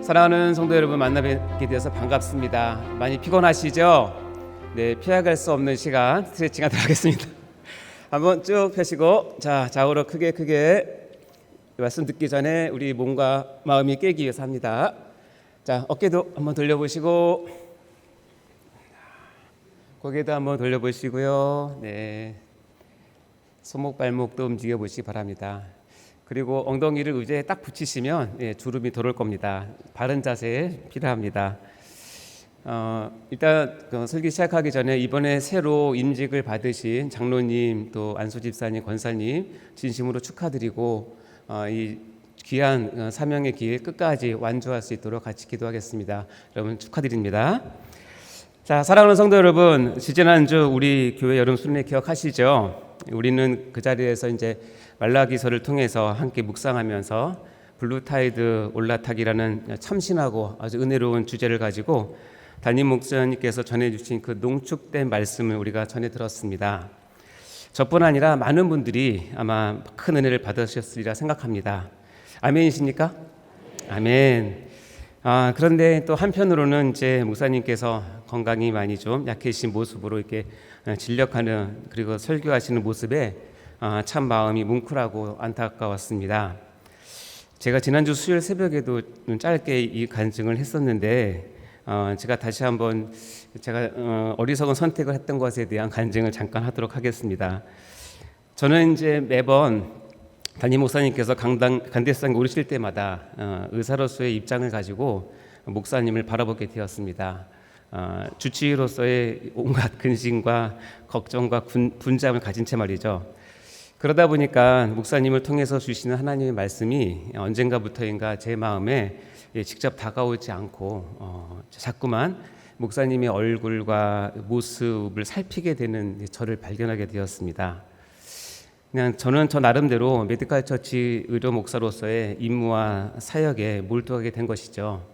사랑하는 성도 여러분, 만나 뵙게 되어서 반갑습니다. 많이 피곤하시죠? 네, 피해갈 수 없는 시간 스트레칭 하도록 하겠습니다. 한번 쭉 펴시고, 좌우로 크게 말씀 듣기 전에 우리 몸과 마음이 깨기 위해서 합니다. 어깨도 한번 돌려보시고, 고개도 한번 돌려보시고요. 네, 손목 발목도 움직여 보시기 바랍니다. 그리고 엉덩이를 의자에 딱 붙이시면 주름이 돌을 겁니다. 바른 자세 필요합니다. 일단 설교 시작하기 전에 이번에 새로 임직을 받으신 장로님, 또 안수 집사님, 권사님 진심으로 축하드리고 이 귀한 사명의 길 끝까지 완주할 수 있도록 같이 기도하겠습니다. 여러분 축하드립니다. 사랑하는 성도 여러분, 지지난주 우리 교회 여름 수련회 기억하시죠? 우리는 그 자리에서 이제 말라기서를 통해서 함께 묵상하면서 블루타이드 올라타기라는 참신하고 아주 은혜로운 주제를 가지고 담임 목사님께서 전해주신 그 농축된 말씀을 우리가 전해 들었습니다. 저뿐 아니라 많은 분들이 아마 큰 은혜를 받으셨으리라 생각합니다. 아멘이십니까? 아멘. 그런데 또 한편으로는 이제 목사님께서 건강이 많이 좀 약해진 모습으로 이렇게 진력하는, 그리고 설교하시는 모습에 참 마음이 뭉클하고 안타까웠습니다. 제가 지난주 수요일 새벽에도 짧게 이 간증을 했었는데 제가 다시 한번 제가 어리석은 선택을 했던 것에 대한 간증을 잠깐 하도록 하겠습니다. 저는 이제 매번 담임 목사님께서 간대상에 오르실 때마다 의사로서의 입장을 가지고 목사님을 바라보게 되었습니다. 주치의로서의 온갖 근심과 걱정과 분장을 가진 채 말이죠. 그러다 보니까 목사님을 통해서 주시는 하나님의 말씀이 언젠가부터인가 제 마음에 직접 다가오지 않고 자꾸만 목사님의 얼굴과 모습을 살피게 되는 저를 발견하게 되었습니다. 그냥 저는 저 나름대로 메디컬 처치 의료 목사로서의 임무와 사역에 몰두하게 된 것이죠.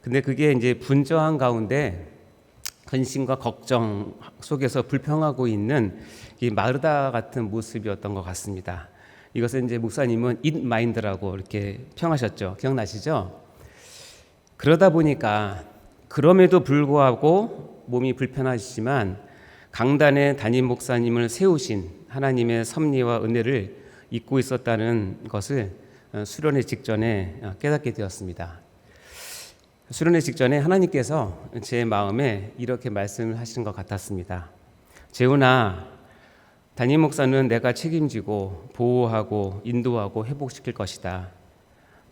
근데 그게 이제 분주한 가운데 근심과 걱정 속에서 불평하고 있는 이 마르다 같은 모습이었던 것 같습니다. 이것을 이제 목사님은 it mind라고 이렇게 평하셨죠. 기억나시죠? 그러다 보니까 그럼에도 불구하고 몸이 불편하시지만 강단에 담임 목사님을 세우신 하나님의 섭리와 은혜를 잊고 있었다는 것을 수련회 직전에 깨닫게 되었습니다. 수련회 직전에 하나님께서 제 마음에 이렇게 말씀을 하신 것 같았습니다. 재훈아, 담임 목사는 내가 책임지고 보호하고 인도하고 회복시킬 것이다.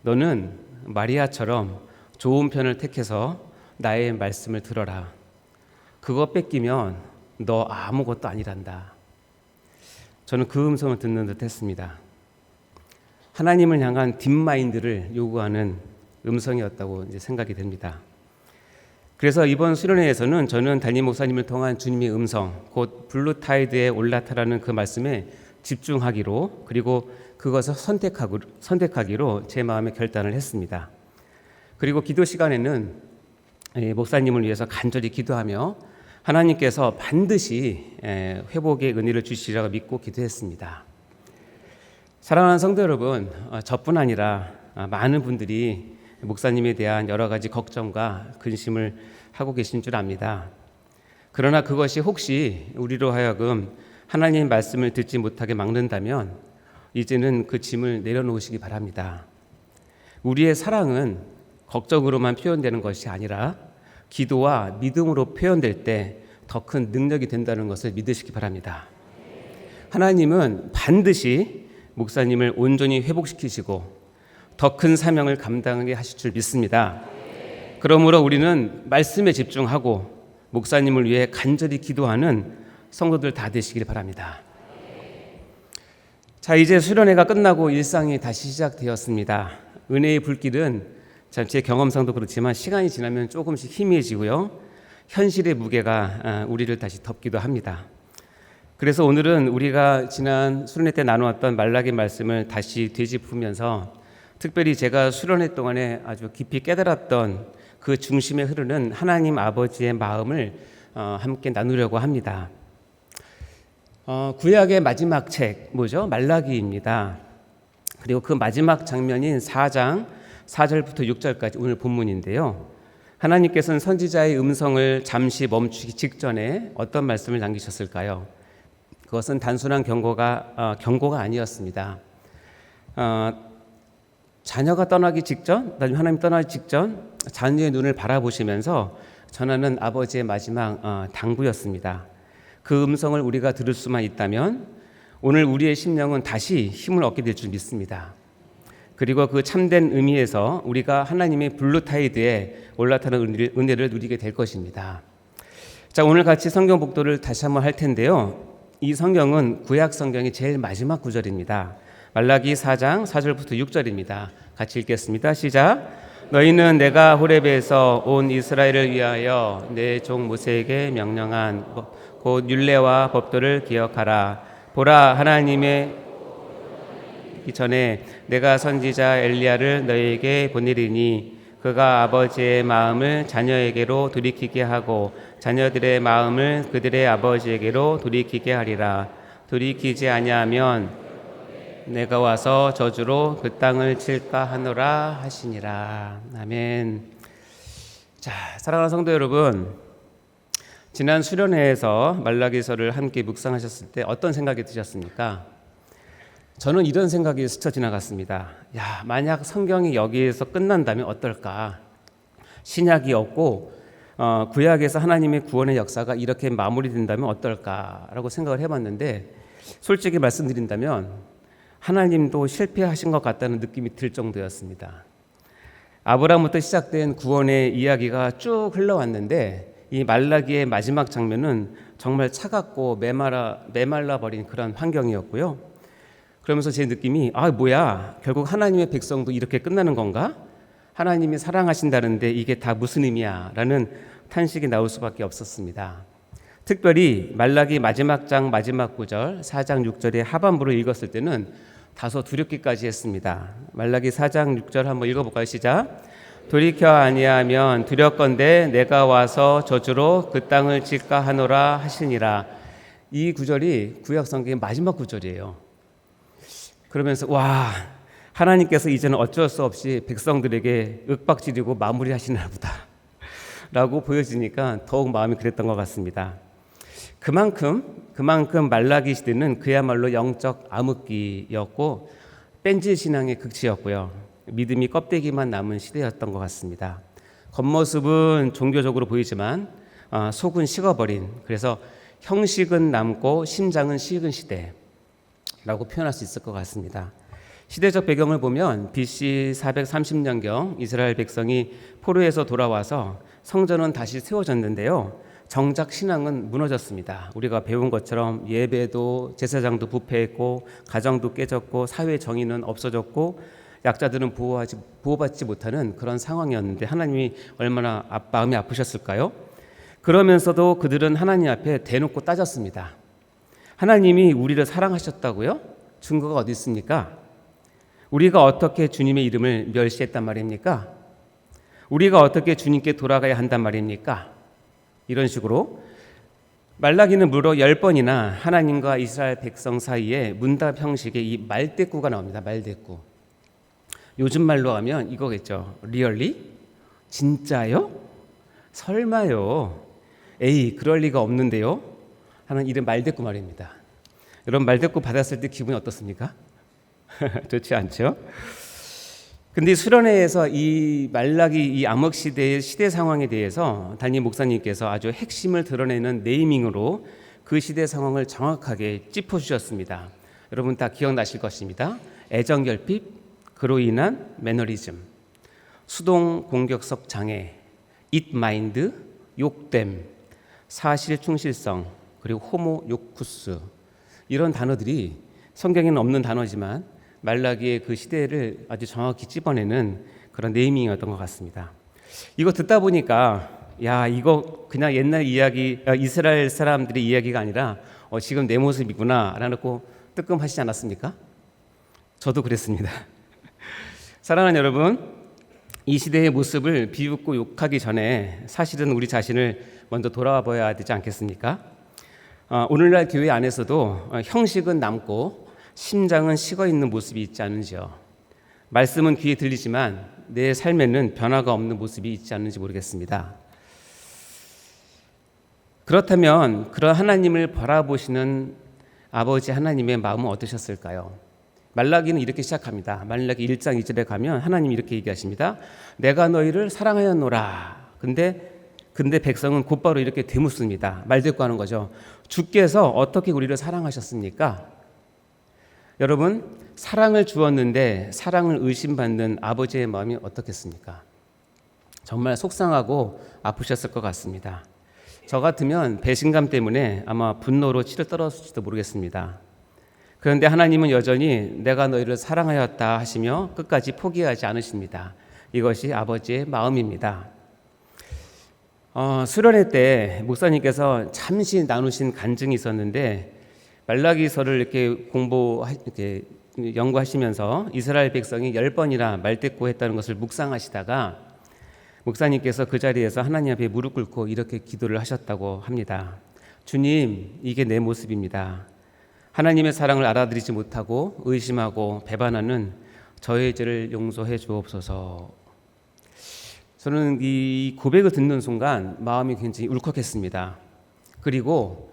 너는 마리아처럼 좋은 편을 택해서 나의 말씀을 들어라. 그거 뺏기면 너 아무것도 아니란다. 저는 그 음성을 듣는 듯 했습니다. 하나님을 향한 딥마인드를 요구하는 음성이었다고 이제 생각이 됩니다. 그래서 이번 수련회에서는 저는 담임 목사님을 통한 주님의 음성, 곧 블루타이드에 올라타라는 그 말씀에 집중하기로, 그리고 그것을 선택하기로 제 마음에 결단을 했습니다. 그리고 기도 시간에는 목사님을 위해서 간절히 기도하며 하나님께서 반드시 회복의 은혜를 주시리라고 믿고 기도했습니다. 사랑하는 성도 여러분, 저뿐 아니라 많은 분들이 목사님에 대한 여러 가지 걱정과 근심을 하고 계신 줄 압니다. 그러나 그것이 혹시 우리로 하여금 하나님의 말씀을 듣지 못하게 막는다면 이제는 그 짐을 내려놓으시기 바랍니다. 우리의 사랑은 걱정으로만 표현되는 것이 아니라 기도와 믿음으로 표현될 때 더 큰 능력이 된다는 것을 믿으시기 바랍니다. 하나님은 반드시 목사님을 온전히 회복시키시고 더 큰 사명을 감당하게 하실 줄 믿습니다. 그러므로 우리는 말씀에 집중하고 목사님을 위해 간절히 기도하는 성도들 다 되시길 바랍니다. 이제 수련회가 끝나고 일상이 다시 시작되었습니다. 은혜의 불길은 제 경험상도 그렇지만 시간이 지나면 조금씩 희미해지고요. 현실의 무게가 우리를 다시 덮기도 합니다. 그래서 오늘은 우리가 지난 수련회 때 나누었던 말라기 말씀을 다시 되짚으면서 특별히 제가 수련회 동안에 아주 깊이 깨달았던 그 중심에 흐르는 하나님 아버지의 마음을 함께 나누려고 합니다. 구약의 마지막 책 뭐죠? 말라기입니다. 그리고 그 마지막 장면인 4장 4절부터 6절까지 오늘 본문인데요. 하나님께서는 선지자의 음성을 잠시 멈추기 직전에 어떤 말씀을 남기셨을까요? 그것은 단순한 경고가 아니었습니다. 자녀가 떠나기 직전, 나중에 하나님 떠나기 직전 자녀의 눈을 바라보시면서 전하는 아버지의 마지막 당부였습니다. 그 음성을 우리가 들을 수만 있다면 오늘 우리의 심령은 다시 힘을 얻게 될 줄 믿습니다. 그리고 그 참된 의미에서 우리가 하나님의 블루타이드에 올라타는 은혜를 누리게 될 것입니다. 자, 오늘 같이 성경 복도를 다시 한번 할 텐데요. 이 성경은 구약 성경의 제일 마지막 구절입니다. 말라기 4장 4절부터 6절입니다. 같이 읽겠습니다. 시작. 너희는 내가 호렙에서 온 이스라엘을 위하여 내 종 모세에게 명령한 곧 율례와 법도를 기억하라. 보라, 하나님의 이전에 내가 선지자 엘리야를 너희에게 보내리니 그가 아버지의 마음을 자녀에게로 돌이키게 하고 자녀들의 마음을 그들의 아버지에게로 돌이키게 하리라. 돌이키지 아니하면 내가 와서 저주로 그 땅을 칠까 하노라 하시니라. 아멘. 자, 사랑하는 성도 여러분, 지난 수련회에서 말라기서를 함께 묵상하셨을 때 어떤 생각이 드셨습니까? 저는 이런 생각이 스쳐 지나갔습니다. 야, 만약 성경이 여기에서 끝난다면 어떨까? 신약이 없고 구약에서 하나님의 구원의 역사가 이렇게 마무리된다면 어떨까라고 생각을 해봤는데, 솔직히 말씀드린다면 하나님도 실패하신 것 같다는 느낌이 들 정도였습니다. 아브라함부터 시작된 구원의 이야기가 쭉 흘러왔는데 이 말라기의 마지막 장면은 정말 차갑고 메말라 버린 그런 환경이었고요. 그러면서 제 느낌이 뭐야, 결국 하나님의 백성도 이렇게 끝나는 건가? 하나님이 사랑하신다는데 이게 다 무슨 의미야? 라는 탄식이 나올 수밖에 없었습니다. 특별히 말라기 마지막 장 마지막 구절 4장 6절의 하반부를 읽었을 때는 다소 두렵기까지 했습니다. 말라기 4장 6절 한번 읽어볼까요? 시작. 돌이켜 아니하면 두렵건대 내가 와서 저주로 그 땅을 칠까 하노라 하시니라. 이 구절이 구약 성경의 마지막 구절이에요. 그러면서 와, 하나님께서 이제는 어쩔 수 없이 백성들에게 윽박지르고 마무리하시나 보다 라고 보여지니까 더욱 마음이 그랬던 것 같습니다. 그만큼 말라기 시대는 그야말로 영적 암흑기였고 뺀질 신앙의 극치였고요. 믿음이 껍데기만 남은 시대였던 것 같습니다. 겉모습은 종교적으로 보이지만 속은 식어버린, 그래서 형식은 남고 심장은 식은 시대라고 표현할 수 있을 것 같습니다. 시대적 배경을 보면 BC 430년경 이스라엘 백성이 포로에서 돌아와서 성전은 다시 세워졌는데요. 정작 신앙은 무너졌습니다. 우리가 배운 것처럼 예배도 제사장도 부패했고 가정도 깨졌고 사회 정의는 없어졌고 약자들은 보호받지 못하는 그런 상황이었는데 하나님이 얼마나 마음이 아프셨을까요? 그러면서도 그들은 하나님 앞에 대놓고 따졌습니다. 하나님이 우리를 사랑하셨다고요? 증거가 어디 있습니까? 우리가 어떻게 주님의 이름을 멸시했단 말입니까? 우리가 어떻게 주님께 돌아가야 한단 말입니까? 이런 식으로 말라기는 무려 10번이나 하나님과 이스라엘 백성 사이에 문답 형식의 이 말대꾸가 나옵니다. 말대꾸. 요즘 말로 하면 이거겠죠. 리얼리? 진짜요? 설마요? 에이, 그럴 리가 없는데요? 하는 이런 말대꾸 말입니다. 여러분, 말대꾸 받았을 때 기분이 어떻습니까? 좋지 않죠? 근데 수련회에서 이 말라기 이 암흑 시대의 시대 상황에 대해서 담임 목사님께서 아주 핵심을 드러내는 네이밍으로 그 시대 상황을 정확하게 짚어주셨습니다. 여러분 다 기억나실 것입니다. 애정결핍, 그로 인한 매너리즘, 수동 공격성 장애, 잇마인드, 욕됨, 사실 충실성, 그리고 호모 요쿠스, 이런 단어들이 성경에는 없는 단어지만 말라기의 그 시대를 아주 정확히 찝어내는 그런 네이밍이었던 것 같습니다. 이거 듣다 보니까 야, 이거 그냥 옛날 이야기, 이스라엘 사람들의 이야기가 아니라 지금 내 모습이구나 라고 뜨끔하시지 않았습니까? 저도 그랬습니다. 사랑하는 여러분, 이 시대의 모습을 비웃고 욕하기 전에 사실은 우리 자신을 먼저 돌아봐야 되지 않겠습니까? 오늘날 교회 안에서도 형식은 남고 심장은 식어있는 모습이 있지 않은지요. 말씀은 귀에 들리지만 내 삶에는 변화가 없는 모습이 있지 않는지 모르겠습니다. 그렇다면 그런 하나님을 바라보시는 아버지 하나님의 마음은 어떠셨을까요? 말라기는 이렇게 시작합니다. 말라기 1장 2절에 가면 하나님이 이렇게 얘기하십니다. 내가 너희를 사랑하였노라. 근데 백성은 곧바로 이렇게 되묻습니다. 말대꾸하는 거죠. 주께서 어떻게 우리를 사랑하셨습니까? 여러분, 사랑을 주었는데 사랑을 의심받는 아버지의 마음이 어떻겠습니까? 정말 속상하고 아프셨을 것 같습니다. 저 같으면 배신감 때문에 아마 분노로 치를 떨었을지도 모르겠습니다. 그런데 하나님은 여전히 내가 너희를 사랑하였다 하시며 끝까지 포기하지 않으십니다. 이것이 아버지의 마음입니다. 수련회 때 목사님께서 잠시 나누신 간증이 있었는데 말라기서를 이렇게 연구하시면서 이스라엘 백성이 10번이나 말대꾸했다는 것을 묵상하시다가 목사님께서 그 자리에서 하나님 앞에 무릎 꿇고 이렇게 기도를 하셨다고 합니다. 주님, 이게 내 모습입니다. 하나님의 사랑을 알아들이지 못하고 의심하고 배반하는 저의 죄를 용서해 주옵소서. 저는 이 고백을 듣는 순간 마음이 굉장히 울컥했습니다. 그리고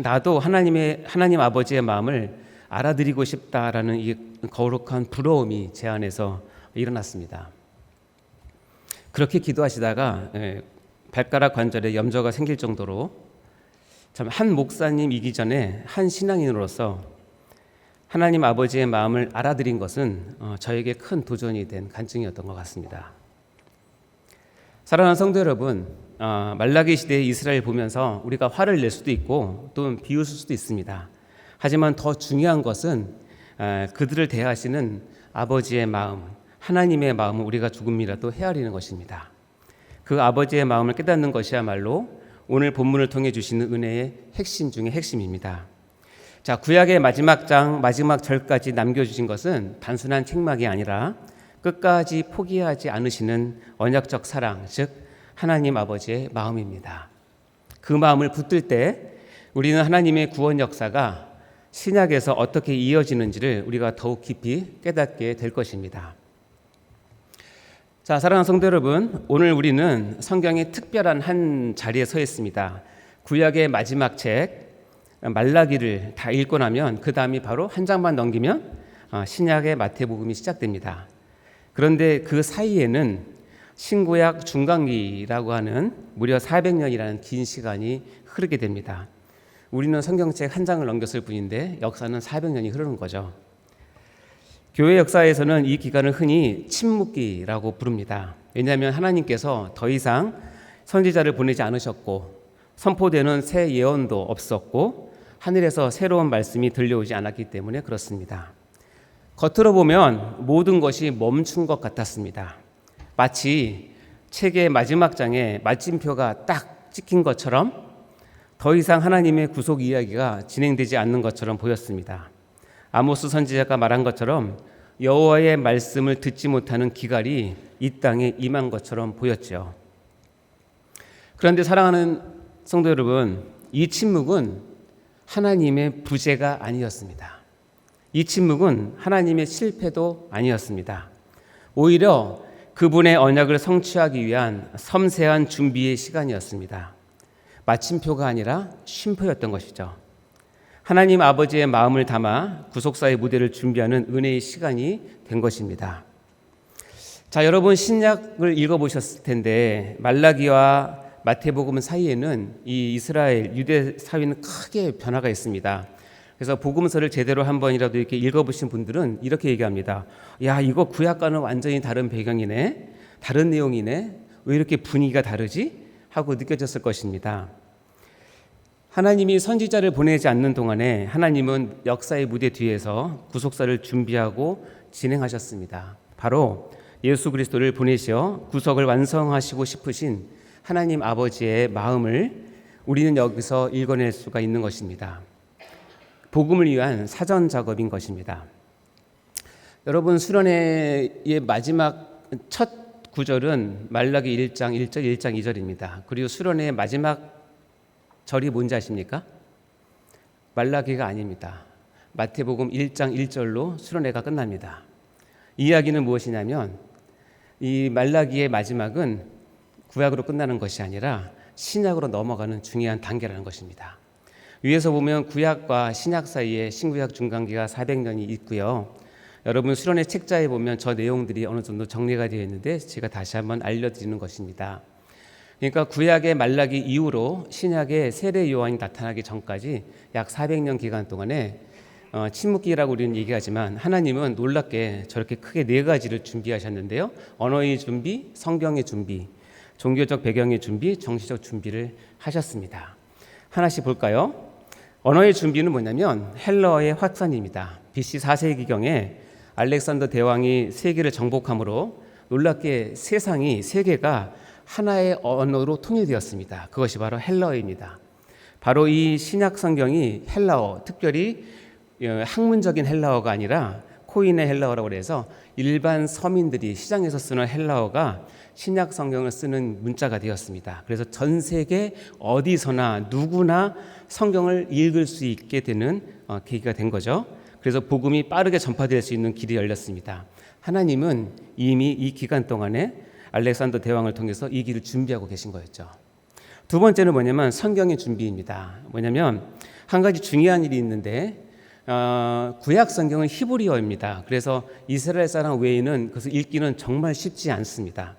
나도 하나님 아버지의 마음을 알아들이고 싶다라는 이 거룩한 부러움이 제 안에서 일어났습니다. 그렇게 기도하시다가 발가락 관절에 염좌가 생길 정도로 참 한 목사님이기 전에 한 신앙인으로서 하나님 아버지의 마음을 알아들인 것은 저에게 큰 도전이 된 간증이었던 것 같습니다. 사랑하는 성도 여러분, 말라기 시대의 이스라엘 보면서 우리가 화를 낼 수도 있고 또는 비웃을 수도 있습니다. 하지만 더 중요한 것은 그들을 대하시는 아버지의 마음, 하나님의 마음을 우리가 조금이라도 헤아리는 것입니다. 그 아버지의 마음을 깨닫는 것이야말로 오늘 본문을 통해 주시는 은혜의 핵심 중의 핵심입니다. 자, 구약의 마지막 장, 마지막 절까지 남겨주신 것은 단순한 책막이 아니라 끝까지 포기하지 않으시는 언약적 사랑, 즉 하나님 아버지의 마음입니다. 그 마음을 붙들 때 우리는 하나님의 구원 역사가 신약에서 어떻게 이어지는지를 우리가 더욱 깊이 깨닫게 될 것입니다. 자, 사랑하는 성도 여러분, 오늘 우리는 성경의 특별한 한 자리에 서 있습니다. 구약의 마지막 책 말라기를 다 읽고 나면 그 다음이 바로 한 장만 넘기면 신약의 마태복음이 시작됩니다. 그런데 그 사이에는 신구약 중간기라고 하는 무려 400년이라는 긴 시간이 흐르게 됩니다. 우리는 성경책 한 장을 넘겼을 뿐인데 역사는 400년이 흐르는 거죠. 교회 역사에서는 이 기간을 흔히 침묵기라고 부릅니다. 왜냐하면 하나님께서 더 이상 선지자를 보내지 않으셨고 선포되는 새 예언도 없었고 하늘에서 새로운 말씀이 들려오지 않았기 때문에 그렇습니다. 겉으로 보면 모든 것이 멈춘 것 같았습니다. 마치 책의 마지막 장에 마침표가 딱 찍힌 것처럼 더 이상 하나님의 구속 이야기가 진행되지 않는 것처럼 보였습니다. 아모스 선지자가 말한 것처럼 여호와의 말씀을 듣지 못하는 기갈이 이 땅에 임한 것처럼 보였죠. 그런데 사랑하는 성도 여러분, 이 침묵은 하나님의 부재가 아니었습니다. 이 침묵은 하나님의 실패도 아니었습니다. 오히려 그분의 언약을 성취하기 위한 섬세한 준비의 시간이었습니다. 마침표가 아니라 쉼표였던 것이죠. 하나님 아버지의 마음을 담아 구속사의 무대를 준비하는 은혜의 시간이 된 것입니다. 자, 여러분 신약을 읽어보셨을 텐데 말라기와 마태복음 사이에는 이 이스라엘 유대 사회는 크게 변화가 있습니다. 그래서 복음서를 제대로 한 번이라도 이렇게 읽어보신 분들은 이렇게 얘기합니다. 야, 이거 구약과는 완전히 다른 배경이네, 다른 내용이네, 왜 이렇게 분위기가 다르지? 하고 느껴졌을 것입니다. 하나님이 선지자를 보내지 않는 동안에 하나님은 역사의 무대 뒤에서 구속사를 준비하고 진행하셨습니다. 바로 예수 그리스도를 보내시어 구속을 완성하시고 싶으신 하나님 아버지의 마음을 우리는 여기서 읽어낼 수가 있는 것입니다. 복음을 위한 사전 작업인 것입니다. 여러분, 수련회의 마지막 첫 구절은 말라기 1장 1절, 1장 2절입니다. 그리고 수련회의 마지막 절이 뭔지 아십니까? 말라기가 아닙니다. 마태복음 1장 1절로 수련회가 끝납니다. 이 이야기는 무엇이냐면 이 말라기의 마지막은 구약으로 끝나는 것이 아니라 신약으로 넘어가는 중요한 단계라는 것입니다. 위에서 보면 구약과 신약 사이에 신구약 중간기가 400년이 있고요. 여러분 수련회 책자에 보면 저 내용들이 어느 정도 정리가 되어 있는데 제가 다시 한번 알려드리는 것입니다. 그러니까 구약의 말라기 이후로 신약의 세례 요한이 나타나기 전까지 약 400년 기간 동안에 침묵기라고 우리는 얘기하지만 하나님은 놀랍게 저렇게 크게 네 가지를 준비하셨는데요. 언어의 준비, 성경의 준비, 종교적 배경의 준비, 정치적 준비를 하셨습니다. 하나씩 볼까요? 언어의 준비는 뭐냐면 헬러어의 확산입니다. BC 4세기경에 알렉산더 대왕이 세계를 정복함으로 놀랍게 세계가 하나의 언어로 통일되었습니다. 그것이 바로 헬러어입니다. 바로 이 신약 성경이 헬라어, 특별히 학문적인 헬라어가 아니라 코인의 헬라어라고 해서 일반 서민들이 시장에서 쓰는 헬라어가 신약 성경을 쓰는 문자가 되었습니다. 그래서 전 세계 어디서나 누구나 성경을 읽을 수 있게 되는 계기가 된 거죠. 그래서 복음이 빠르게 전파될 수 있는 길이 열렸습니다. 하나님은 이미 이 기간 동안에 알렉산더 대왕을 통해서 이 길을 준비하고 계신 거였죠. 두 번째는 뭐냐면 성경의 준비입니다. 뭐냐면 한 가지 중요한 일이 있는데 구약 성경은 히브리어입니다. 그래서 이스라엘 사람 외에는 그것을 읽기는 정말 쉽지 않습니다.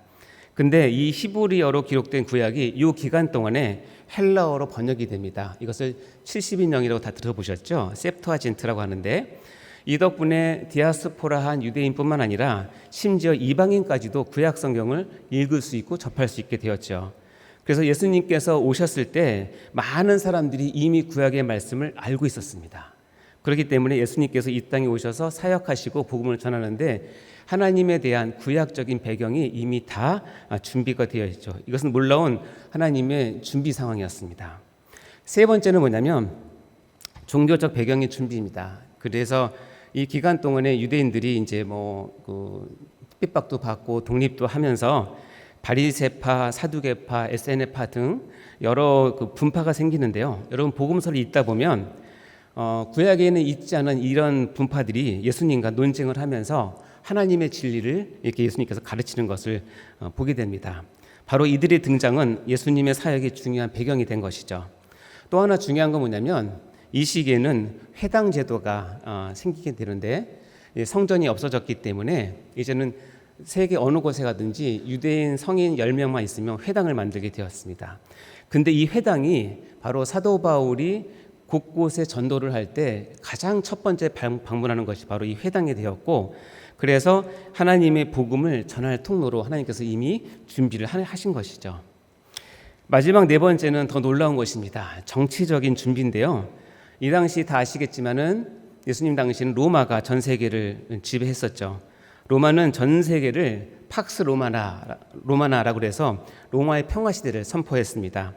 근데 이 히브리어로 기록된 구약이 이 기간 동안에 헬라어로 번역이 됩니다. 이것을 70인령이라고 다 들어보셨죠? septuagint라고 하는데 이 덕분에 디아스포라한 유대인뿐만 아니라 심지어 이방인까지도 구약 성경을 읽을 수 있고 접할 수 있게 되었죠. 그래서 예수님께서 오셨을 때 많은 사람들이 이미 구약의 말씀을 알고 있었습니다. 그렇기 때문에 예수님께서 이 땅에 오셔서 사역하시고 복음을 전하는데 하나님에 대한 구약적인 배경이 이미 다 준비가 되어 있죠. 이것은 놀라운 하나님의 준비 상황이었습니다. 세 번째는 뭐냐면 종교적 배경의 준비입니다. 그래서 이 기간 동안에 유대인들이 이제 핍박도 받고 독립도 하면서 바리새파, 사두개파, 에세네파 등 여러 분파가 생기는데요. 여러분 복음서를 읽다 보면 구약에는 있지 않은 이런 분파들이 예수님과 논쟁을 하면서 하나님의 진리를 이렇게 예수님께서 가르치는 것을 보게 됩니다. 바로 이들의 등장은 예수님의 사역의 중요한 배경이 된 것이죠. 또 하나 중요한 건 뭐냐면 이 시기에는 회당 제도가 생기게 되는데 성전이 없어졌기 때문에 이제는 세계 어느 곳에 가든지 유대인 성인 10명만 있으면 회당을 만들게 되었습니다. 근데 이 회당이 바로 사도 바울이 곳곳에 전도를 할 때 가장 첫 번째 방문하는 것이 바로 이 회당이 되었고, 그래서 하나님의 복음을 전할 통로로 하나님께서 이미 준비를 하신 것이죠. 마지막 네 번째는 더 놀라운 것입니다. 정치적인 준비인데요. 이 당시 다 아시겠지만은 예수님 당시는 로마가 전 세계를 지배했었죠. 로마는 전 세계를 팍스 로마나라고 해서 로마의 평화 시대를 선포했습니다.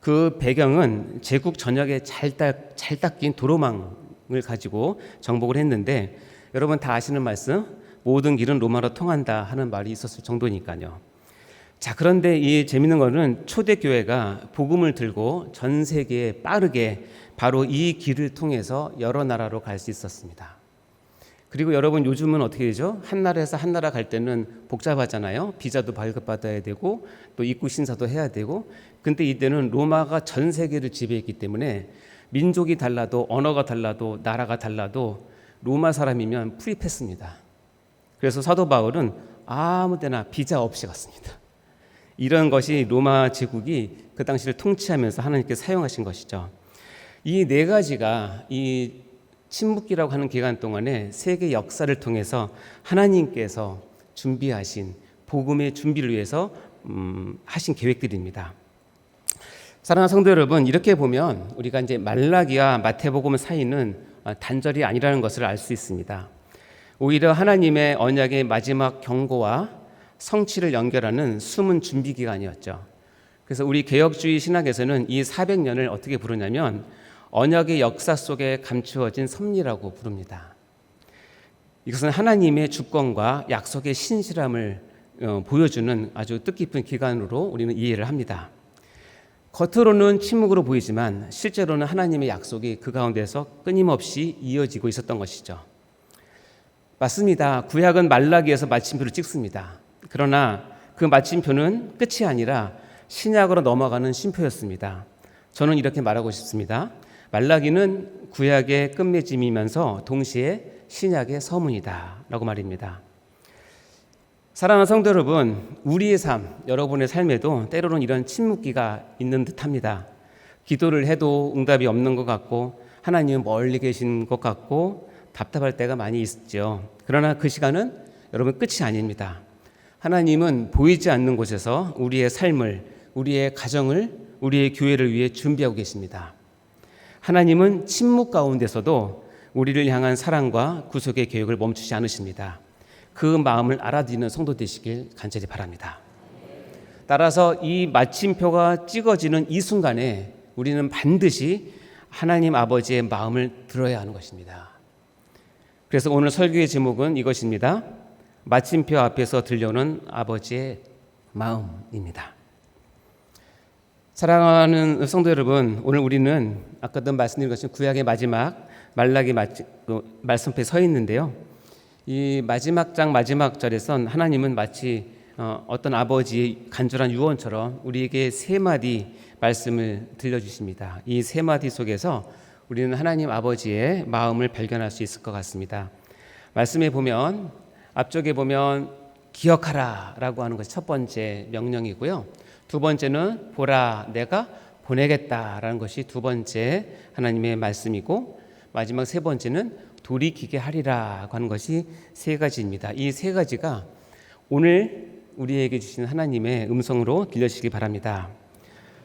그 배경은 제국 전역에 잘 닦인 도로망을 가지고 정복을 했는데 여러분 다 아시는 말씀, 모든 길은 로마로 통한다 하는 말이 있었을 정도니까요. 자, 그런데 이 재밌는 거는 초대교회가 복음을 들고 전 세계에 빠르게 바로 이 길을 통해서 여러 나라로 갈 수 있었습니다. 그리고 여러분 요즘은 어떻게 되죠? 한 나라에서 한 나라 갈 때는 복잡하잖아요. 비자도 발급받아야 되고 또 입국 심사도 해야 되고. 근데 이때는 로마가 전 세계를 지배했기 때문에 민족이 달라도 언어가 달라도 나라가 달라도 로마 사람이면 프리패스입니다. 그래서 사도 바울은 아무 데나 비자 없이 갔습니다. 이런 것이 로마 제국이 그 당시를 통치하면서 하나님께 사용하신 것이죠. 이 네 가지가 이 침묵기라고 하는 기간 동안에 세계 역사를 통해서 하나님께서 준비하신 복음의 준비를 위해서 하신 계획들입니다. 사랑하는 성도 여러분, 이렇게 보면 우리가 이제 말라기와 마태복음 사이는 단절이 아니라는 것을 알 수 있습니다. 오히려 하나님의 언약의 마지막 경고와 성취를 연결하는 숨은 준비 기간이었죠. 그래서 우리 개혁주의 신학에서는 이 400년을 어떻게 부르냐면 언약의 역사 속에 감추어진 섭리라고 부릅니다. 이것은 하나님의 주권과 약속의 신실함을 보여주는 아주 뜻깊은 기간으로 우리는 이해를 합니다. 겉으로는 침묵으로 보이지만 실제로는 하나님의 약속이 그 가운데서 끊임없이 이어지고 있었던 것이죠. 맞습니다. 구약은 말라기에서 마침표를 찍습니다. 그러나 그 마침표는 끝이 아니라 신약으로 넘어가는 쉼표였습니다. 저는 이렇게 말하고 싶습니다. 말라기는 구약의 끝맺음이면서 동시에 신약의 서문이다 라고 말입니다. 사랑하는 성도 여러분, 우리의 삶, 여러분의 삶에도 때로는 이런 침묵기가 있는 듯합니다. 기도를 해도 응답이 없는 것 같고 하나님은 멀리 계신 것 같고 답답할 때가 많이 있죠. 그러나 그 시간은 여러분 끝이 아닙니다. 하나님은 보이지 않는 곳에서 우리의 삶을, 우리의 가정을, 우리의 교회를 위해 준비하고 계십니다. 하나님은 침묵 가운데서도 우리를 향한 사랑과 구속의 계획을 멈추지 않으십니다. 그 마음을 알아듣는 성도 되시길 간절히 바랍니다. 따라서 이 마침표가 찍어지는 이 순간에 우리는 반드시 하나님 아버지의 마음을 들어야 하는 것입니다. 그래서 오늘 설교의 제목은 이것입니다. 마침표 앞에서 들려오는 아버지의 마음입니다. 사랑하는 성도 여러분, 오늘 우리는 아까도 말씀드린 것처럼 구약의 마지막 말라기 말씀표에 서 있는데요. 이 마지막 장 마지막 절에선 하나님은 마치 어떤 아버지의 간절한 유언처럼 우리에게 세 마디 말씀을 들려주십니다. 이 세 마디 속에서 우리는 하나님 아버지의 마음을 발견할 수 있을 것 같습니다. 말씀에 보면 앞쪽에 보면 기억하라 라고 하는 것이 첫 번째 명령이고요. 두 번째는 보라 내가 보내겠다라는 것이 두 번째 하나님의 말씀이고 마지막 세 번째는 돌이키게 하리라고 하는 것이 세 가지입니다. 이 세 가지가 오늘 우리에게 주신 하나님의 음성으로 들려주시기 바랍니다.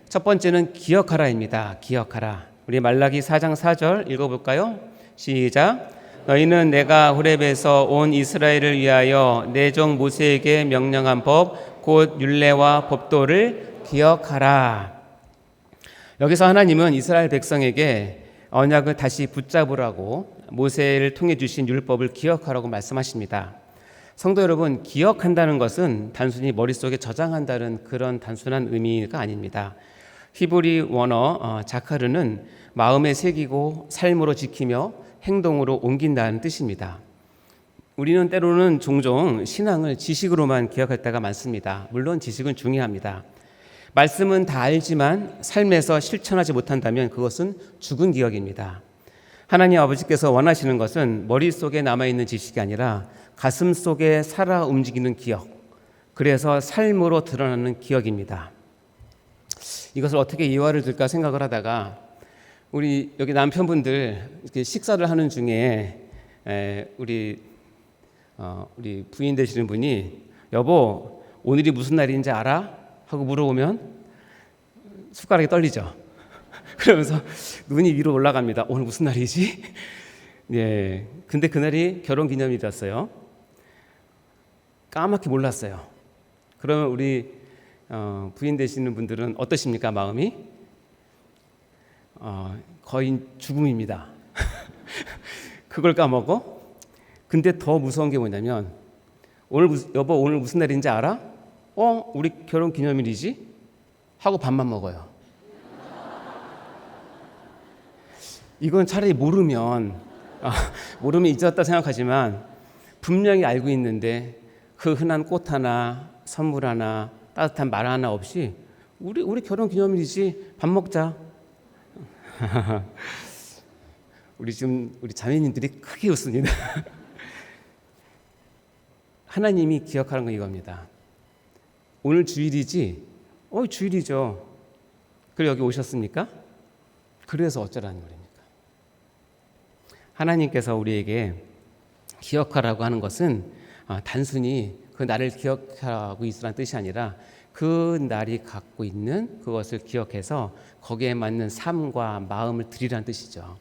첫 번째는 기억하라입니다. 기억하라. 우리 말라기 4장 4절 읽어볼까요? 시작. 너희는 내가 호렙에서 온 이스라엘을 위하여 내 종 모세에게 명령한 법 곧 율례와 법도를 기억하라. 여기서 하나님은 이스라엘 백성에게 언약을 다시 붙잡으라고 모세를 통해 주신 율법을 기억하라고 말씀하십니다. 성도 여러분, 기억한다는 것은 단순히 머릿속에 저장한다는 그런 단순한 의미가 아닙니다. 히브리 원어 자카르는 마음에 새기고 삶으로 지키며 행동으로 옮긴다는 뜻입니다. 우리는 때로는 종종 신앙을 지식으로만 기억할 때가 많습니다. 물론 지식은 중요합니다. 말씀은 다 알지만 삶에서 실천하지 못한다면 그것은 죽은 기억입니다. 하나님 아버지께서 원하시는 것은 머릿속에 남아있는 지식이 아니라 가슴 속에 살아 움직이는 기억, 그래서 삶으로 드러나는 기억입니다. 이것을 어떻게 이해를 들까 생각을 하다가 우리 여기 남편분들 이렇게 식사를 하는 중에 우리 부인 되시는 분이 여보 오늘이 무슨 날인지 알아? 하고 물어보면 숟가락이 떨리죠. 그러면서 눈이 위로 올라갑니다. 오늘 무슨 날이지? 예. 근데 그날이 결혼기념일이었어요. 까맣게 몰랐어요. 그러면 우리 부인 되시는 분들은 어떠십니까? 마음이? 거의 죽음입니다. 그걸 까먹어? 근데 더 무서운 게 뭐냐면 여보 오늘 무슨 날인지 알아? 우리 결혼기념일이지? 하고 밥만 먹어요. 이건 차라리 모르면 잊었다 생각하지만 분명히 알고 있는데 그 흔한 꽃 하나, 선물 하나, 따뜻한 말 하나 없이 우리 결혼기념일이지 밥 먹자. 우리 자매님들이 크게 웃습니다. 하나님이 기억하는 건 이겁니다. 오늘 주일이지? 주일이죠. 그리고 여기 오셨습니까? 그래서 어쩌라는 말입니까? 하나님께서 우리에게 기억하라고 하는 것은 단순히 그 날을 기억하고 있으라는 뜻이 아니라 그 날이 갖고 있는 그것을 기억해서 거기에 맞는 삶과 마음을 드리라는 뜻이죠.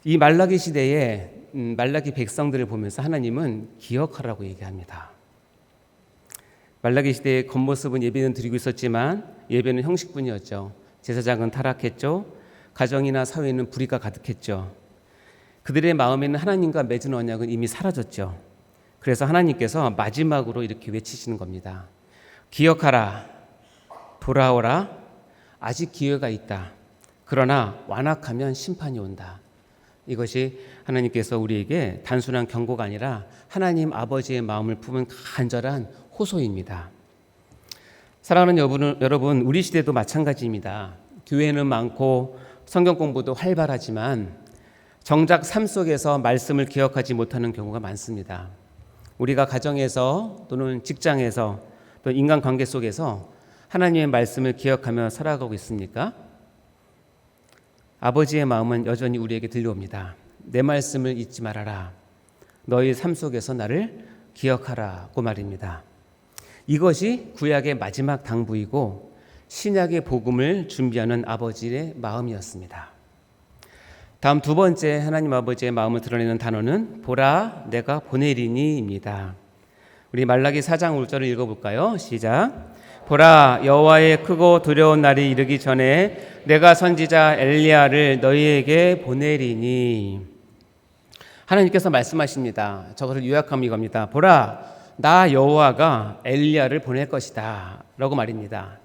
이 말라기 시대에 말라기 백성들을 보면서 하나님은 기억하라고 얘기합니다. 말라기 시대의 겉모습은 예배는 드리고 있었지만 예배는 형식뿐이었죠. 제사장은 타락했죠. 가정이나 사회는 불의가 가득했죠. 그들의 마음에는 하나님과 맺은 언약은 이미 사라졌죠. 그래서 하나님께서 마지막으로 이렇게 외치시는 겁니다. 기억하라, 돌아오라, 아직 기회가 있다. 그러나 완악하면 심판이 온다. 이것이 하나님께서 우리에게 단순한 경고가 아니라 하나님 아버지의 마음을 품은 간절한 호소입니다. 사랑하는 여러분, 우리 시대도 마찬가지입니다. 교회는 많고 성경 공부도 활발하지만 정작 삶 속에서 말씀을 기억하지 못하는 경우가 많습니다. 우리가 가정에서 또는 직장에서 또 인간관계 속에서 하나님의 말씀을 기억하며 살아가고 있습니까? 아버지의 마음은 여전히 우리에게 들려옵니다. 내 말씀을 잊지 말아라. 너희 삶 속에서 나를 기억하라고 말입니다. 이것이 구약의 마지막 당부이고 신약의 복음을 준비하는 아버지의 마음이었습니다. 다음 두 번째 하나님 아버지의 마음을 드러내는 단어는 보라 내가 보내리니입니다. 우리 말라기 4장 5절을 읽어볼까요? 시작. 보라 여호와의 크고 두려운 날이 이르기 전에 내가 선지자 엘리야를 너희에게 보내리니. 하나님께서 말씀하십니다. 저것을 요약하면 이겁니다. 보라 나 여호와가 엘리야를 보낼 것이다 라고 말입니다.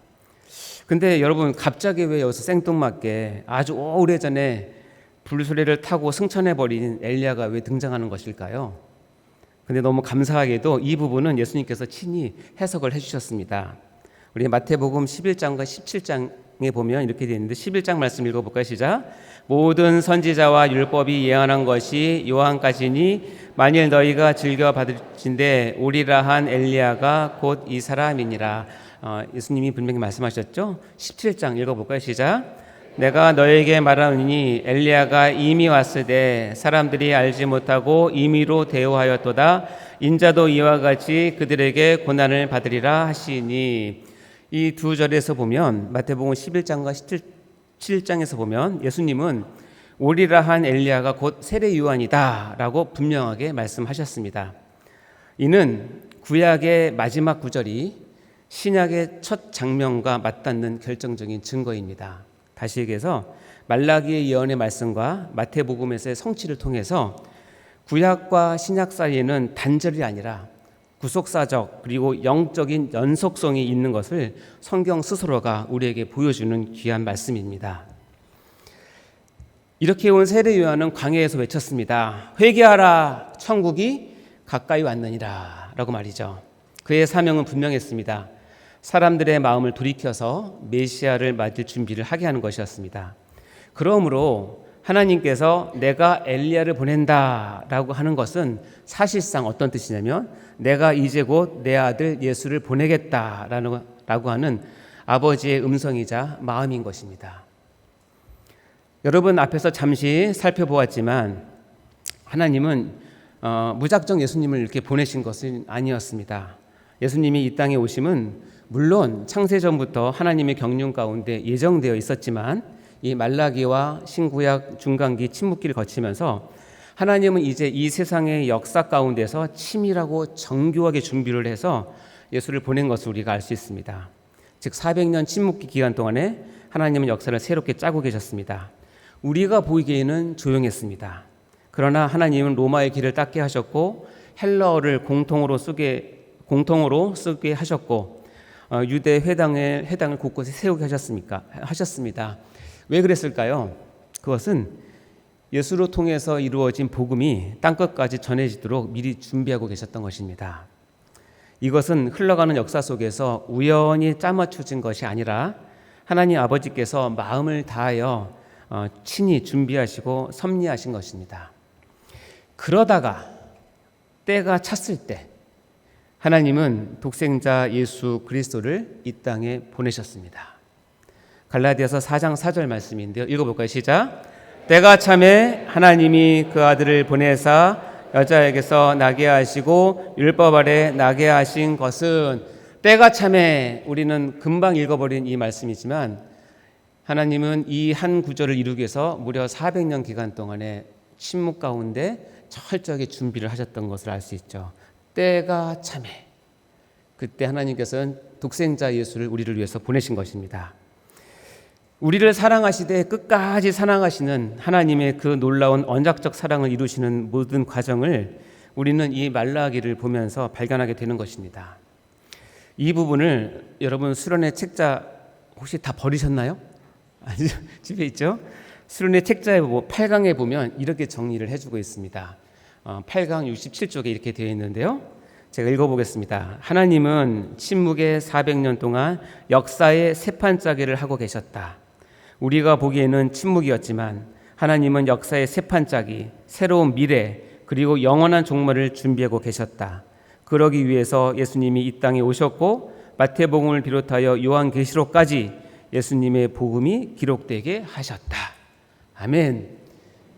근데 여러분 갑자기 왜 여기서 생뚱맞게 아주 오래전에 불수레를 타고 승천해버린 엘리야가 왜 등장하는 것일까요? 근데 너무 감사하게도 이 부분은 예수님께서 친히 해석을 해주셨습니다. 우리 마태복음 11장과 17장에 보면 이렇게 되어 있는데 11장 말씀 읽어볼까요? 시작. 모든 선지자와 율법이 예언한 것이 요한까지니 만일 너희가 즐겨 받을진대 오리라 한 엘리야가 곧 이 사람이니라. 예수님이 분명히 말씀하셨죠? 17장 읽어볼까요? 시작. 내가 너에게 말하노니 엘리야가 이미 왔으되 사람들이 알지 못하고 임의로 대우하였도다. 인자도 이와 같이 그들에게 고난을 받으리라 하시니. 이 두 절에서 보면 마태복음 11장과 17장에서 보면 예수님은 오리라 한 엘리야가 곧 세례 요한이다 라고 분명하게 말씀하셨습니다. 이는 구약의 마지막 구절이 신약의 첫 장면과 맞닿는 결정적인 증거입니다. 다시 얘기해서 말라기의 예언의 말씀과 마태복음에서의 성취를 통해서 구약과 신약 사이에는 단절이 아니라 구속사적 그리고 영적인 연속성이 있는 것을 성경 스스로가 우리에게 보여주는 귀한 말씀입니다. 이렇게 온 세례 요한은 광야에서 외쳤습니다. 회개하라 천국이 가까이 왔느니라 라고 말이죠. 그의 사명은 분명했습니다. 사람들의 마음을 돌이켜서 메시아를 맞을 준비를 하게 하는 것이었습니다. 그러므로 하나님께서 내가 엘리야를 보낸다라고 하는 것은 사실상 어떤 뜻이냐면 내가 이제 곧 내 아들 예수를 보내겠다라고 하는 아버지의 음성이자 마음인 것입니다. 여러분 앞에서 잠시 살펴보았지만 하나님은 무작정 예수님을 이렇게 보내신 것은 아니었습니다. 예수님이 이 땅에 오심은 물론 창세전부터 하나님의 경륜 가운데 예정되어 있었지만 이 말라기와 신구약 중간기 침묵기를 거치면서 하나님은 이제 이 세상의 역사 가운데서 치밀하고 정교하게 준비를 해서 예수를 보낸 것을 우리가 알 수 있습니다. 즉 400년 침묵기 기간 동안에 하나님은 역사를 새롭게 짜고 계셨습니다. 우리가 보기에는 조용했습니다. 그러나 하나님은 로마의 길을 닦게 하셨고 헬라어를 공통어로 쓰게 하셨고 유대 회당을 곳곳에 세우게 하셨습니다. 왜 그랬을까요? 그것은 예수로 통해서 이루어진 복음이 땅끝까지 전해지도록 미리 준비하고 계셨던 것입니다. 이것은 흘러가는 역사 속에서 우연히 짜맞춰진 것이 아니라 하나님 아버지께서 마음을 다하여 친히 준비하시고 섭리하신 것입니다. 그러다가 때가 찼을 때 하나님은 독생자 예수 그리스도를 이 땅에 보내셨습니다. 갈라디아서 4장 4절 말씀인데요. 읽어볼까요? 시작. 때가 참에 하나님이 그 아들을 보내사 여자에게서 나게 하시고 율법 아래 나게 하신 것은. 때가 참에 우리는 금방 읽어버린 이 말씀이지만 하나님은 이 한 구절을 이루기 위해서 무려 400년 기간 동안에 침묵 가운데 철저하게 준비를 하셨던 것을 알 수 있죠. 때가 참에 그때 하나님께서는 독생자 예수를 우리를 위해서 보내신 것입니다. 우리를 사랑하시되 끝까지 사랑하시는 하나님의 그 놀라운 언약적 사랑을 이루시는 모든 과정을 우리는 이 말라기를 보면서 발견하게 되는 것입니다. 이 부분을 여러분 수련회 책자 혹시 다 버리셨나요? 집에 있죠? 수련회 책자에 8강에 보면 이렇게 정리를 해주고 있습니다. 8강 67쪽에 이렇게 되어 있는데요. 제가 읽어보겠습니다. 하나님은 침묵의 400년 동안 역사의 세판짜기를 하고 계셨다. 우리가 보기에는 침묵이었지만 하나님은 역사의 세판짜기, 새로운 미래, 그리고 영원한 종말을 준비하고 계셨다. 그러기 위해서 예수님이 이 땅에 오셨고 마태복음을 비롯하여 요한계시록까지 예수님의 복음이 기록되게 하셨다. 아멘.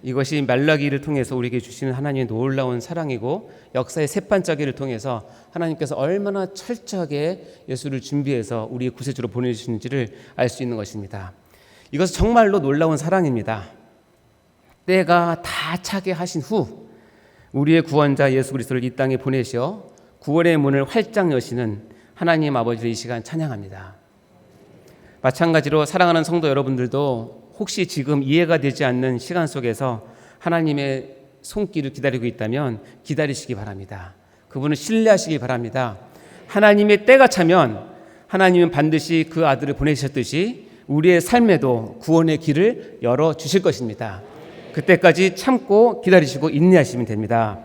이것이 말라기를 통해서 우리에게 주시는 하나님의 놀라운 사랑이고 역사의 세판짜기를 통해서 하나님께서 얼마나 철저하게 예수를 준비해서 우리의 구세주로 보내주시는지를 알 수 있는 것입니다. 이것은 정말로 놀라운 사랑입니다. 때가 다 차게 하신 후 우리의 구원자 예수 그리스도를 이 땅에 보내셔 구원의 문을 활짝 여시는 하나님 아버지를 이 시간 찬양합니다. 마찬가지로 사랑하는 성도 여러분들도 혹시 지금 이해가 되지 않는 시간 속에서 하나님의 손길을 기다리고 있다면 기다리시기 바랍니다. 그분을 신뢰하시기 바랍니다. 하나님의 때가 차면 하나님은 반드시 그 아들을 보내셨듯이 우리의 삶에도 구원의 길을 열어주실 것입니다. 그때까지 참고 기다리시고 인내하시면 됩니다.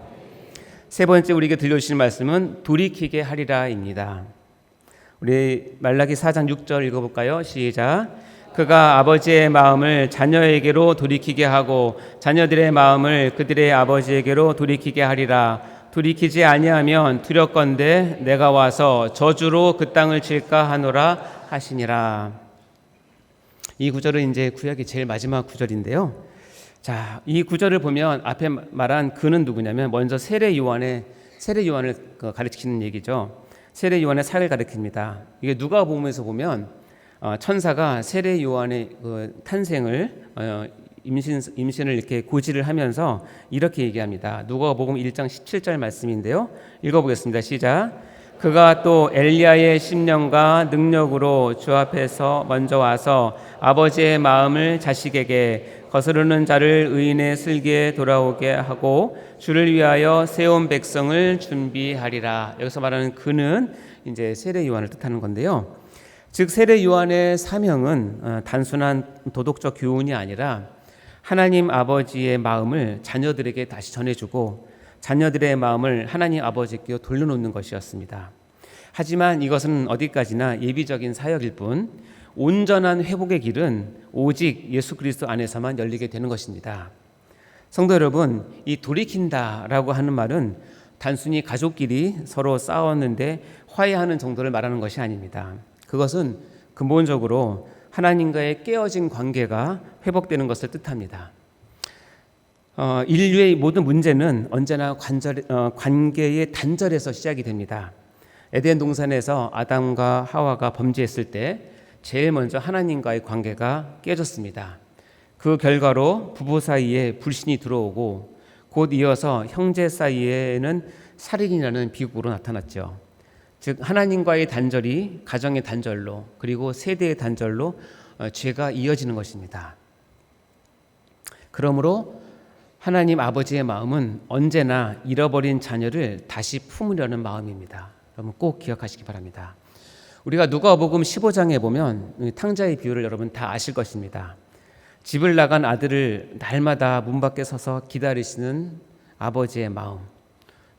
세 번째 우리에게 들려주시는 말씀은 돌이키게 하리라입니다. 우리 말라기 4장 6절 읽어볼까요? 시작. 그가 아버지의 마음을 자녀에게로 돌이키게 하고 자녀들의 마음을 그들의 아버지에게로 돌이키게 하리라. 돌이키지 아니하면 두렵건대 내가 와서 저주로 그 땅을 칠까 하노라 하시니라. 이 구절은 이제 구약의 제일 마지막 구절인데요. 자, 이 구절을 보면 앞에 말한 그는 누구냐면 먼저 세례 요한을 가르치는 얘기죠. 세례 요한의 사를 가르칩니다. 이게 누가복음에서 보면 천사가 세례 요한의 탄생을 임신을 이렇게 고지를 하면서 이렇게 얘기합니다. 누가복음 1장 17절 말씀인데요. 읽어보겠습니다. 시작. 그가 또 엘리야의 심령과 능력으로 주 앞에서 먼저 와서 아버지의 마음을 자식에게 거스르는 자를 의인의 슬기에 돌아오게 하고 주를 위하여 세운 백성을 준비하리라. 여기서 말하는 그는 이제 세례 요한을 뜻하는 건데요. 즉 세례 요한의 사명은 단순한 도덕적 교훈이 아니라 하나님 아버지의 마음을 자녀들에게 다시 전해주고 자녀들의 마음을 하나님 아버지께 돌려놓는 것이었습니다. 하지만 이것은 어디까지나 예비적인 사역일 뿐 온전한 회복의 길은 오직 예수 그리스도 안에서만 열리게 되는 것입니다. 성도 여러분, 이 돌이킨다라고 하는 말은 단순히 가족끼리 서로 싸웠는데 화해하는 정도를 말하는 것이 아닙니다. 그것은 근본적으로 하나님과의 깨어진 관계가 회복되는 것을 뜻합니다. 인류의 모든 문제는 언제나 관계의 단절에서 시작이 됩니다. 에덴 동산에서 아담과 하와가 범죄했을 때 제일 먼저 하나님과의 관계가 깨졌습니다. 그 결과로 부부 사이에 불신이 들어오고 곧 이어서 형제 사이에는 살인이라는 비극으로 나타났죠. 즉 하나님과의 단절이 가정의 단절로 그리고 세대의 단절로 죄가 이어지는 것입니다. 그러므로 하나님 아버지의 마음은 언제나 잃어버린 자녀를 다시 품으려는 마음입니다. 여러분 꼭 기억하시기 바랍니다. 우리가 누가복음 15장에 보면 탕자의 비유를 여러분 다 아실 것입니다. 집을 나간 아들을 날마다 문 밖에 서서 기다리시는 아버지의 마음,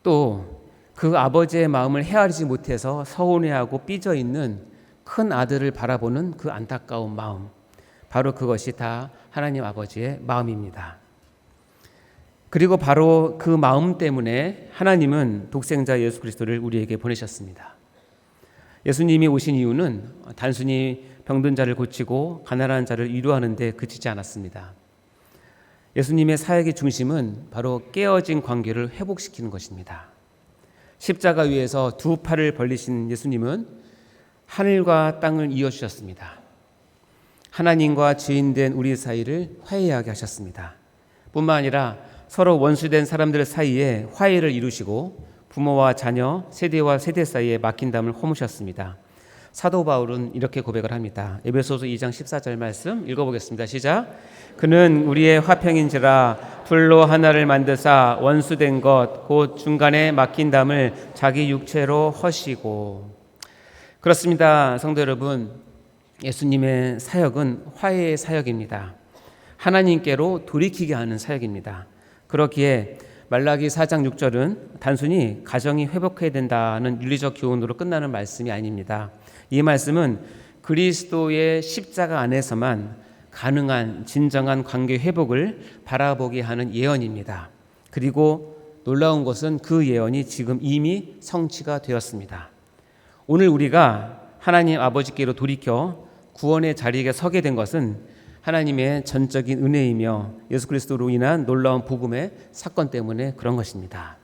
또 그 아버지의 마음을 헤아리지 못해서 서운해하고 삐져 있는 큰 아들을 바라보는 그 안타까운 마음, 바로 그것이 다 하나님 아버지의 마음입니다. 그리고 바로 그 마음 때문에 하나님은 독생자 예수 그리스도를 우리에게 보내셨습니다. 예수님이 오신 이유는 단순히 병든 자를 고치고 가난한 자를 위로하는 데 그치지 않았습니다. 예수님의 사역의 중심은 바로 깨어진 관계를 회복시키는 것입니다. 십자가 위에서 두 팔을 벌리신 예수님은 하늘과 땅을 이어주셨습니다. 하나님과 죄인된 우리 사이를 화해하게 하셨습니다. 뿐만 아니라 서로 원수된 사람들 사이에 화해를 이루시고 부모와 자녀, 세대와 세대 사이에 막힌 담을 허무셨습니다. 사도 바울은 이렇게 고백을 합니다. 에베소서 2장 14절 말씀 읽어보겠습니다. 시작. 그는 우리의 화평인지라 둘로 하나를 만드사 원수된 것 곧 중간에 막힌 담을 자기 육체로 허시고. 그렇습니다. 성도 여러분, 예수님의 사역은 화해의 사역입니다. 하나님께로 돌이키게 하는 사역입니다. 그렇기에 말라기 4장 6절은 단순히 가정이 회복해야 된다는 윤리적 교훈으로 끝나는 말씀이 아닙니다. 이 말씀은 그리스도의 십자가 안에서만 가능한 진정한 관계 회복을 바라보게 하는 예언입니다. 그리고 놀라운 것은 그 예언이 지금 이미 성취가 되었습니다. 오늘 우리가 하나님 아버지께로 돌이켜 구원의 자리에 서게 된 것은 하나님의 전적인 은혜이며 예수 그리스도로 인한 놀라운 복음의 사건 때문에 그런 것입니다.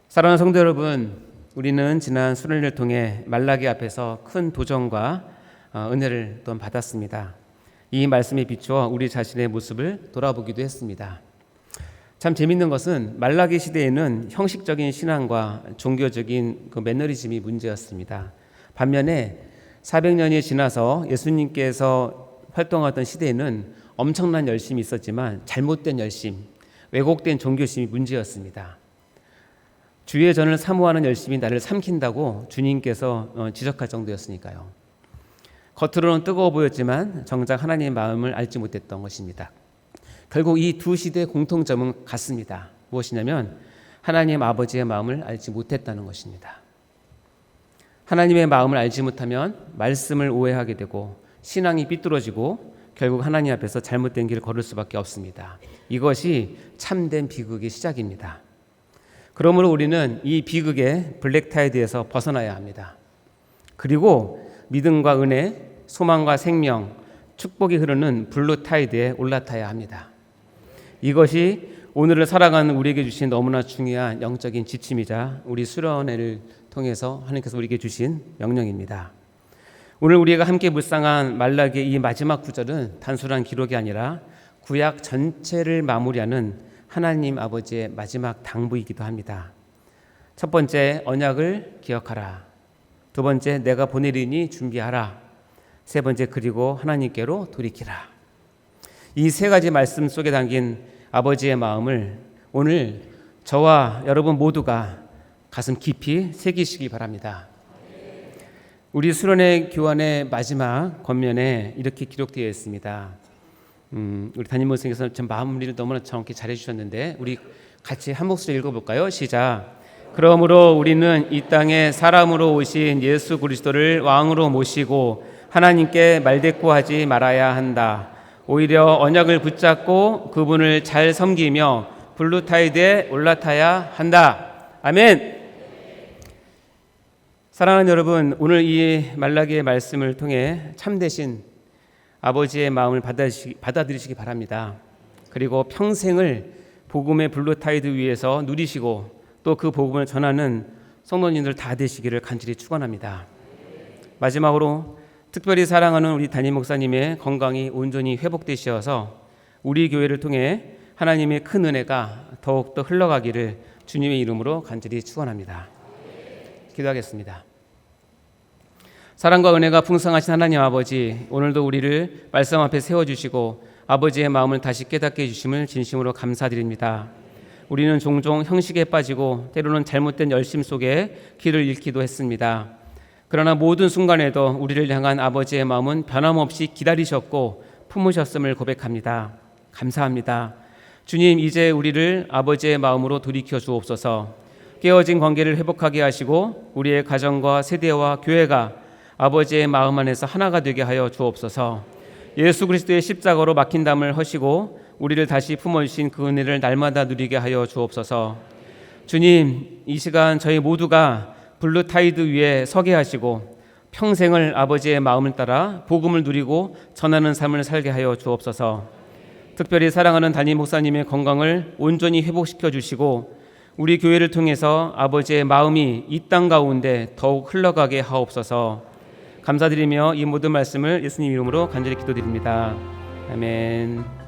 사랑하는 성도 여러분, 우리는 지난 수련회를 통해 말라기 앞에서 큰 도전과 은혜를 또한 받았습니다. 이 말씀에 비추어 우리 자신의 모습을 돌아보기도 했습니다. 참 재밌는 것은 말라기 시대에는 형식적인 신앙과 종교적인 그 매너리즘이 문제였습니다. 반면에 400년이 지나서 예수님께서 활동하던 시대에는 엄청난 열심이 있었지만 잘못된 열심, 왜곡된 종교심이 문제였습니다. 주의 전을 사모하는 열심이 나를 삼킨다고 주님께서 지적할 정도였으니까요. 겉으로는 뜨거워 보였지만 정작 하나님의 마음을 알지 못했던 것입니다. 결국 이 두 시대의 공통점은 같습니다. 무엇이냐면 하나님 아버지의 마음을 알지 못했다는 것입니다. 하나님의 마음을 알지 못하면 말씀을 오해하게 되고 신앙이 삐뚤어지고 결국 하나님 앞에서 잘못된 길을 걸을 수밖에 없습니다. 이것이 참된 비극의 시작입니다. 그러므로 우리는 이 비극의 블랙타이드에서 벗어나야 합니다. 그리고 믿음과 은혜, 소망과 생명, 축복이 흐르는 블루타이드에 올라타야 합니다. 이것이 오늘을 살아가는 우리에게 주신 너무나 중요한 영적인 지침이자 우리 수련회를 통해서 하나님께서 우리에게 주신 명령입니다. 오늘 우리가 함께 묵상한 말라기의 이 마지막 구절은 단순한 기록이 아니라 구약 전체를 마무리하는 하나님 아버지의 마지막 당부이기도 합니다. 첫 번째, 언약을 기억하라. 두 번째, 내가 보내리니 준비하라. 세 번째, 그리고 하나님께로 돌이키라. 이 세 가지 말씀 속에 담긴 아버지의 마음을 오늘 저와 여러분 모두가 가슴 깊이 새기시기 바랍니다. 우리 수련회 교환의 마지막 권면에 이렇게 기록되어 있습니다. 우리 담임 목사님께서 좀 마무리를 너무나 정확히 잘해주셨는데 우리 같이 한 목소리 읽어볼까요? 시작. 그러므로 우리는 이 땅에 사람으로 오신 예수 그리스도를 왕으로 모시고 하나님께 말대꾸하지 말아야 한다. 오히려 언약을 붙잡고 그분을 잘 섬기며 블루타이드에 올라타야 한다. 아멘. 사랑하는 여러분, 오늘 이 말라기의 말씀을 통해 참되신 아버지의 마음을 받아들이시기 바랍니다. 그리고 평생을 복음의 블루타이드 위에서 누리시고 또 그 복음을 전하는 성도님들 다 되시기를 간절히 축원합니다. 마지막으로 특별히 사랑하는 우리 담임 목사님의 건강이 온전히 회복되시어서 우리 교회를 통해 하나님의 큰 은혜가 더욱더 흘러가기를 주님의 이름으로 간절히 축원합니다. 기도하겠습니다. 사랑과 은혜가 풍성하신 하나님 아버지, 오늘도 우리를 말씀 앞에 세워주시고 아버지의 마음을 다시 깨닫게 해주심을 진심으로 감사드립니다. 우리는 종종 형식에 빠지고 때로는 잘못된 열심 속에 길을 잃기도 했습니다. 그러나 모든 순간에도 우리를 향한 아버지의 마음은 변함없이 기다리셨고 품으셨음을 고백합니다. 감사합니다. 주님, 이제 우리를 아버지의 마음으로 돌이켜 주옵소서. 깨어진 관계를 회복하게 하시고 우리의 가정과 세대와 교회가 아버지의 마음 안에서 하나가 되게 하여 주옵소서. 예수 그리스도의 십자가로 막힌 담을 허시고 우리를 다시 품어주신 그 은혜를 날마다 누리게 하여 주옵소서. 주님, 이 시간 저희 모두가 블루타이드 위에 서게 하시고 평생을 아버지의 마음을 따라 복음을 누리고 전하는 삶을 살게 하여 주옵소서. 특별히 사랑하는 담임 목사님의 건강을 온전히 회복시켜 주시고 우리 교회를 통해서 아버지의 마음이 이 땅 가운데 더욱 흘러가게 하옵소서. 감사드리며 이 모든 말씀을 예수님 이름으로 간절히 기도드립니다. 아멘.